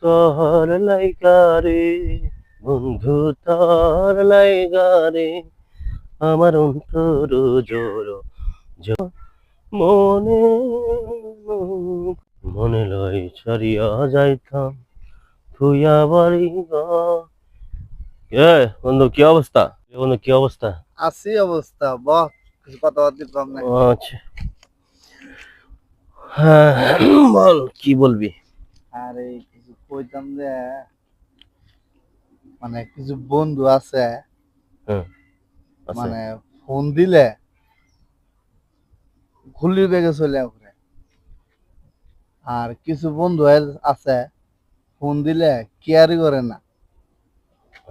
তোর লাইগা রে বন্ধু, তোর লাইগা রে আমার অন্তর জোর মনে মনে লই ছাড়িয়া যাইতাম তুইয়া বাড়ি বন্ধু কি অবস্থা? বন্ধু কি অবস্থা? আছি অবস্থা বহ, কিছু কথাবার্তা কম নাই। আচ্ছা, হ্যাঁ বল কি বলবি? আরে কিছু কইতাম যে মানে কিছু বন্ধু আছে, হ্যাঁ আছে। মানে ফোন দিলে ঘুলি বেগে চলে ঘুরে। আর কিছু বন্ধু আছে ফোন দিলে কেয়ারই করে না।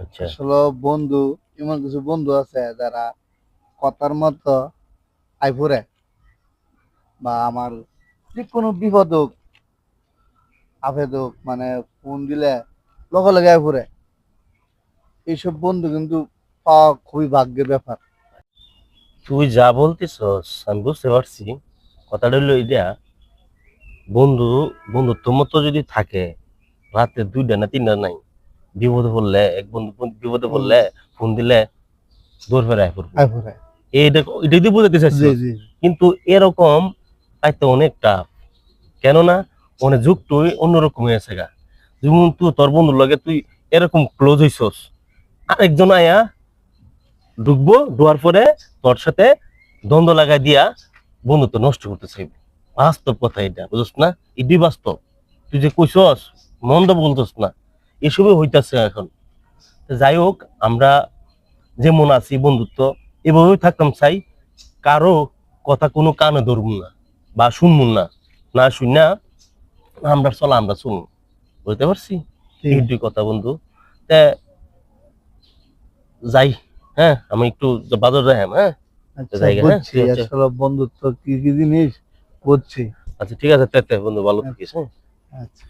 আচ্ছা আসলে বন্ধু, এমন কিছু বন্ধু আছে যারা কথার মতো আইফুরে, বা আমার যে কোনো বিপদ হোক আপদ হোক, মানে ফোন দিলে লগে লগে আইফুরে। এইসব বন্ধু কিন্তু পাওয়া খুবই ভাগ্যের ব্যাপার। তুই যা বলতেছস আমি বুঝতে পারছি। কথাটা হলো এটা, বন্ধু বন্ধুত্ব মতো যদি থাকে, রাতে 2টা না 3টা নাই, বিপদে পড়লে এক বন্ধু বিপদে পড়লে ফোন দিলে দৌড় ফেরায় পড়বো। আইফুরে এইটা এটাই দিয়ে বোঝাতে চাইছি। জি জি কিন্তু এরকম পাইতে অনেক টাফ। কেননা অনেক যুগটুই অন্যরকম হয়েছে গা। যেমন তুই তোর বন্ধুর লগে তুই এরকম ক্লোজ হইছস, আরেকজন আয়া ঢুকবো, ঢোয়ার পরে তোর সাথে দ্বন্দ্ব লাগাই দিয়া বন্ধুত্ব নষ্ট করতে চাইবে। বাস্তব কথা এটা, বুঝছ না? এটাই বাস্তব। তুই যে কইছস মন্দ বলতস না, এসবই হইতাছে এখন। যাই হোক, আমরা যেমন আছি বন্ধুত্ব এভাবেই থাকতাম চাই। কারো কথা কোনো কানে ধরবো না বা শুনবো না, না শুনা আমরা চলা আমরা শুনবো। বুঝতে পারছি? এইটুই কথা বন্ধু। তা যাই, হ্যাঁ আমি একটু বাজার যাই। হ্যাঁ আচ্ছা, জায়গা, হ্যাঁ বুঝছি ঠিক আছে। আসলে বন্ধুত্ব কি কি জিনিস বুঝছি। আচ্ছা ঠিক আছে, তে বন্ধু ভালো থাকিস। হ্যাঁ আচ্ছা।